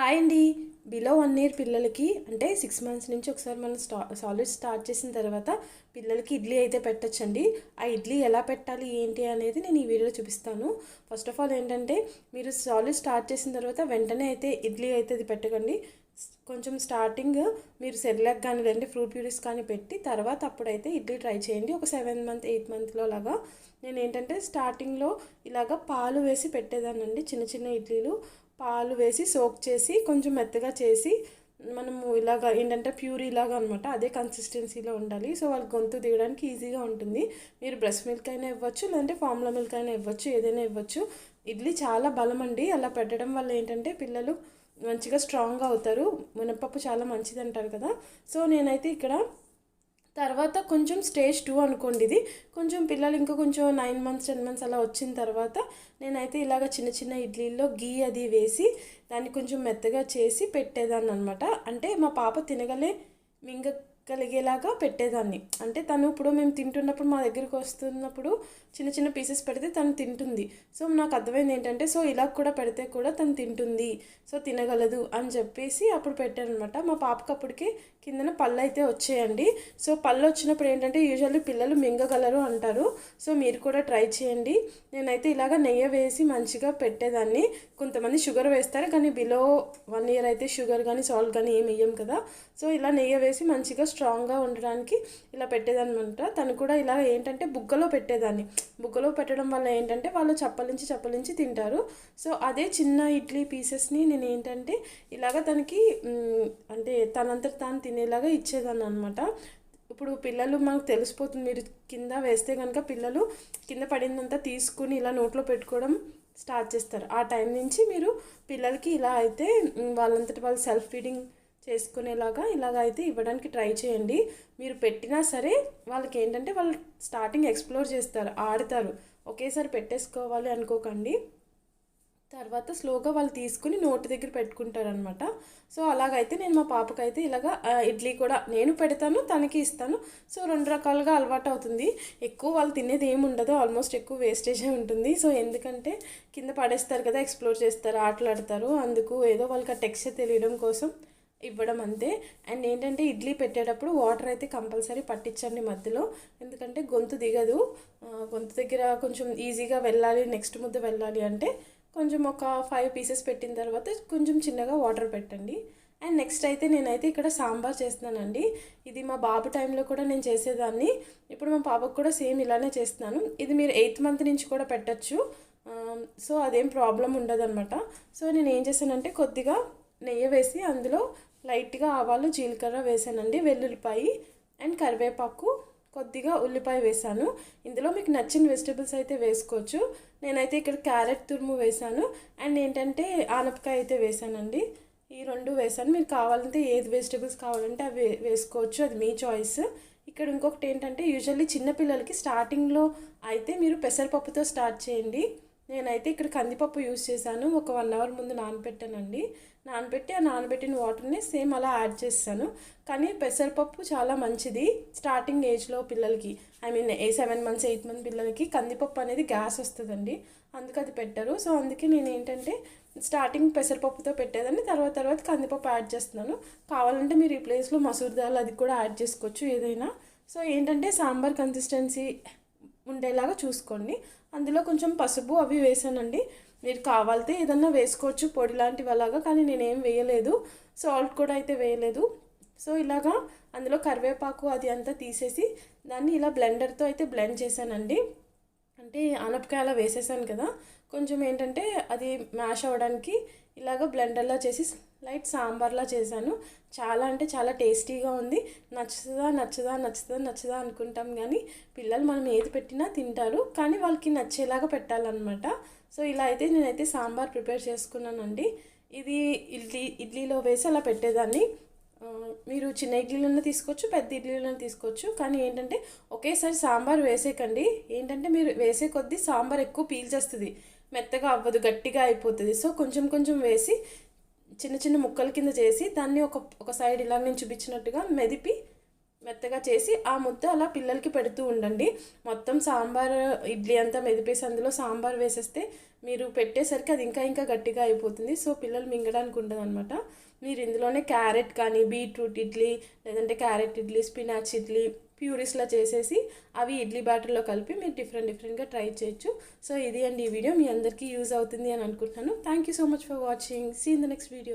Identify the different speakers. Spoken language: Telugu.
Speaker 1: హాయ్ అండి. బిలో 1 ఇయర్ పిల్లలకి అంటే 6 మంత్స్ నుంచి ఒకసారి మనం సాలిడ్ స్టార్ట్ చేసిన తర్వాత పిల్లలకి ఇడ్లీ అయితే పెట్టచ్చండి. ఆ ఇడ్లీ ఎలా పెట్టాలి ఏంటి అనేది నేను ఈ వీడియోలో చూపిస్తాను. ఫస్ట్ ఆఫ్ ఆల్ ఏంటంటే మీరు సాలిడ్ స్టార్ట్ చేసిన తర్వాత వెంటనే అయితే ఇడ్లీ అయితే అది పెట్టకండి. కొంచెం స్టార్టింగ్ మీరు సెర్లాక్ కానీ లేదంటే ఫ్రూట్ ప్యూరీస్ కానీ పెట్టి తర్వాత అప్పుడైతే ఇడ్లీ ట్రై చేయండి. ఒక 7 మంత్ 8 మంత్లో లాగా నేను ఏంటంటే స్టార్టింగ్లో ఇలాగ పాలు వేసి పెట్టేదానండి. చిన్న చిన్న ఇడ్లీలు పాలు వేసి సోక్ చేసి కొంచెం మెత్తగా చేసి మనము ఇలాగ ఏంటంటే ప్యూరీ లాగా అనమాట, అదే కన్సిస్టెన్సీలో ఉండాలి. సో వాళ్ళకి గొంతు దిగడానికి ఈజీగా ఉంటుంది. మీరు బ్రెస్ట్ మిల్క్ అయినా ఇవ్వచ్చు, లేదంటే ఫార్ములా మిల్క్ అయినా ఇవ్వచ్చు, ఏదైనా ఇవ్వచ్చు. ఇడ్లీ చాలా బలం అండి. అలా పెట్టడం వల్ల ఏంటంటే పిల్లలు మంచిగా స్ట్రాంగ్గా అవుతారు. మినపప్పు చాలా మంచిది అంటారు కదా. సో నేనైతే ఇక్కడ తర్వాత కొంచెం స్టేజ్ 2 అనుకోండి. ఇది కొంచెం పిల్లలు ఇంకా కొంచెం 9 మంత్స్ 10 మంత్స్ అలా వచ్చిన తర్వాత నేనైతే ఇలాగ చిన్న చిన్న ఇడ్లీల్లో గీ అది వేసి దాన్ని కొంచెం మెత్తగా చేసి పెట్టేదాన్ని అనమాట. అంటే మా పాప మింగగలిగేలాగా పెట్టేదాన్ని. అంటే తను ఇప్పుడు మేము తింటున్నప్పుడు మా దగ్గరికి వస్తున్నప్పుడు చిన్న చిన్న పీసెస్ పెడితే తను తింటుంది. సో నాకు అర్థమైంది ఏంటంటే సో ఇలా కూడా పెడితే కూడా తను తింటుంది, సో తినగలదు అని చెప్పేసి అప్పుడు పెట్టాను అనమాట. మా పాపకి అప్పటికి కిందన పళ్ళు అయితే వచ్చేయండి. సో పళ్ళు వచ్చినప్పుడు ఏంటంటే యూజువల్లీ పిల్లలు మింగగలరు అంటారు. సో మీరు కూడా ట్రై చేయండి. నేనైతే ఇలాగ నెయ్యి వేసి మంచిగా పెట్టేదాన్ని. కొంతమంది షుగర్ వేస్తారు, కానీ బిలో 1 ఇయర్ అయితే షుగర్ కానీ సాల్ట్ కానీ ఏమి వేయం కదా. సో ఇలా నెయ్యి వేసి మంచిగా స్ట్రాంగ్గా ఉండడానికి ఇలా పెట్టేదన్నమాట. తను కూడా ఇలా ఏంటంటే బుగ్గలో పెట్టేదాన్ని. బుగ్గలో పెట్టడం వల్ల ఏంటంటే వాళ్ళు చప్పలించి తింటారు. సో అదే చిన్న ఇడ్లీ పీసెస్ని నేను ఏంటంటే ఇలాగ తనకి అంటే తనంతట తాను తినేలాగా ఇచ్చేదాన్ని అనమాట. ఇప్పుడు పిల్లలు మనకు తెలిసిపోతుంది, మీరు కింద వేస్తే కనుక పిల్లలు కింద పడిందంతా తీసుకుని ఇలా నోట్లో పెట్టుకోవడం స్టార్ట్ చేస్తారు. ఆ టైం నుంచి మీరు పిల్లలకి ఇలా అయితే వాళ్ళంతటి వాళ్ళు సెల్ఫ్ ఫీడింగ్ చేసుకునేలాగా ఇలాగ అయితే ఇవ్వడానికి ట్రై చేయండి. మీరు పెట్టినా సరే వాళ్ళకి ఏంటంటే వాళ్ళు స్టార్టింగ్ ఎక్స్ప్లోర్ చేస్తారు, ఆడతారు. ఒకేసారి పెట్టేసుకోవాలి అనుకోకండి. తర్వాత స్లోగా వాళ్ళు తీసుకుని నోటి దగ్గర పెట్టుకుంటారనమాట. సో అలాగైతే నేను మా పాపకైతే ఇలాగ ఇడ్లీ కూడా నేను పెడతాను, తనకి ఇస్తాను. సో 2 రకాలుగా అలవాటు అవుతుంది. ఎక్కువ వాళ్ళు తినేది ఏమి ఉండదు, ఆల్మోస్ట్ ఎక్కువ వేస్టేజే ఉంటుంది. సో ఎందుకంటే కింద పడేస్తారు కదా, ఎక్స్ప్లోర్ చేస్తారు, ఆటలాడతారు. అందుకు ఏదో వాళ్ళకి ఆ టెక్స్చర్ తెలియడం కోసం ఇవ్వడం అంతే. అండ్ ఏంటంటే ఇడ్లీ పెట్టేటప్పుడు వాటర్ అయితే కంపల్సరీ పట్టించండి మధ్యలో, ఎందుకంటే గొంతు దిగదు. గొంతు దగ్గర కొంచెం ఈజీగా వెళ్ళాలి, నెక్స్ట్ ముద్ద వెళ్ళాలి అంటే కొంచెం ఒక 5 పీసెస్ పెట్టిన తర్వాత కొంచెం చిన్నగా వాటర్ పెట్టండి. అండ్ నెక్స్ట్ అయితే నేనైతే ఇక్కడ సాంబార్ చేస్తున్నానండి. ఇది మా బాబు టైంలో కూడా నేను చేసేదాన్ని, ఇప్పుడు మా పాపకు కూడా సేమ్ ఇలానే చేస్తున్నాను. ఇది మీరు 8th మంత్ నుంచి కూడా పెట్టచ్చు. సో అదేం ప్రాబ్లం ఉండదు అనమాట. సో నేను ఏం చేశానంటే కొద్దిగా నెయ్యి వేసి అందులో లైట్గా ఆవాలు జీలకర్ర వేసానండి, వెల్లుల్లిపాయి అండ్ కరివేపాకు, కొద్దిగా ఉల్లిపాయ వేసాను. ఇందులో మీకు నచ్చిన వెజిటబుల్స్ అయితే వేసుకోవచ్చు. నేనైతే ఇక్కడ క్యారెట్ తురుము వేసాను అండ్ ఏంటంటే ఆనపకాయ అయితే వేసానండి. ఈ 2 వేసాను. మీరు కావాలంటే ఏది వెజిటబుల్స్ కావాలంటే అవి వేసుకోవచ్చు, అది మీ చాయిస్. ఇక్కడ ఇంకొకటి ఏంటంటే యూజువల్లీ చిన్నపిల్లలకి స్టార్టింగ్లో అయితే మీరు పెసరపప్పుతో స్టార్ట్ చేయండి. నేనైతే ఇక్కడ కందిపప్పు యూస్ చేశాను. ఒక 1 అవర్ ముందు నానబెట్టానండి. నానబెట్టి ఆ నానబెట్టిన వాటర్ని సేమ్ అలా యాడ్ చేస్తాను. కానీ పెసరపప్పు చాలా మంచిది స్టార్టింగ్ ఏజ్లో పిల్లలకి. ఐ మీన్ 7 మంత్స్ 8 మంత్ పిల్లలకి కందిపప్పు అనేది గ్యాస్ వస్తుందండి, అందుకు అది పెట్టరు. సో అందుకే నేను ఏంటంటే స్టార్టింగ్ పెసరపప్పుతో పెట్టేదాన్ని, తర్వాత కందిపప్పు యాడ్ చేస్తున్నాను. కావాలంటే మీరు ఈ ప్లేస్లో మసూర్ దాల్ అది కూడా యాడ్ చేసుకోవచ్చు, ఏదైనా. సో ఏంటంటే సాంబార్ కన్సిస్టెన్సీ ఉండేలాగా చూసుకోండి. అందులో కొంచెం పసుపు అవి వేసానండి. మీరు కావాలితే ఏదన్నా వేసుకోవచ్చు పొడి లాంటివి అలాగా, కానీ నేనేం వేయలేదు. సాల్ట్ కూడా అయితే వేయలేదు. సో ఇలాగా అందులో కరివేపాకు అది అంతా తీసేసి దాన్ని ఇలా బ్లెండర్తో అయితే బ్లెండ్ చేశానండి. అంటే ఆనపకాయ అలా వేసేసాను కదా, కొంచెం ఏంటంటే అది మ్యాష్ అవ్వడానికి ఇలాగ బ్లెండర్లా చేసి లైట్ సాంబార్లా చేశాను. చాలా అంటే చాలా టేస్టీగా ఉంది. నచ్చుదా అనుకుంటాం, కానీ పిల్లలు మనం ఏది పెట్టినా తింటారు, కానీ వాళ్ళకి నచ్చేలాగా పెట్టాలన్నమాట. సో ఇలా అయితే నేనైతే సాంబార్ ప్రిపేర్ చేసుకున్నానండి. ఇది ఇడ్లీలో వేసి అలా పెట్టేదాన్ని. మీరు చిన్న ఇడ్లీలను తీసుకోవచ్చు, పెద్ద ఇడ్లీలను తీసుకోవచ్చు, కానీ ఏంటంటే ఒకేసారి సాంబార్ వేసేకండి. ఏంటంటే మీరు వేసే కొద్దీ సాంబార్ ఎక్కువ పీల్చేస్తుంది, మెత్తగా అవ్వదు, గట్టిగా అయిపోతుంది. సో కొంచెం కొంచెం వేసి చిన్న చిన్న ముక్కల కింద చేసి దాన్ని ఒక సైడ్ ఇలా నేను చూపించినట్టుగా మెదిపి మెత్తగా చేసి ఆ ముద్ద అలా పిల్లలకి పెడుతూ ఉండండి. మొత్తం సాంబార్ ఇడ్లీ అంతా మెదిపేసి అందులో సాంబార్ వేసేస్తే మీరు పెట్టేసరికి అది ఇంకా ఇంకా గట్టిగా అయిపోతుంది. సో పిల్లలు మింగడానికి ఉండదు అనమాట. మీరు ఇందులోనే క్యారెట్ కానీ బీట్రూట్ ఇడ్లీ, లేదంటే క్యారెట్ ఇడ్లీ, స్పినాచ్ ఇడ్లీ ప్యూరిస్లా చేసేసి అవి ఇడ్లీ బ్యాటర్లో కలిపి మీరు డిఫరెంట్గా ట్రై చేయొచ్చు. సో ఇది అండి ఈ వీడియో, మీ అందరికీ యూజ్ అవుతుంది అని అనుకుంటున్నాను. Thank you so much for watching. See in the next video.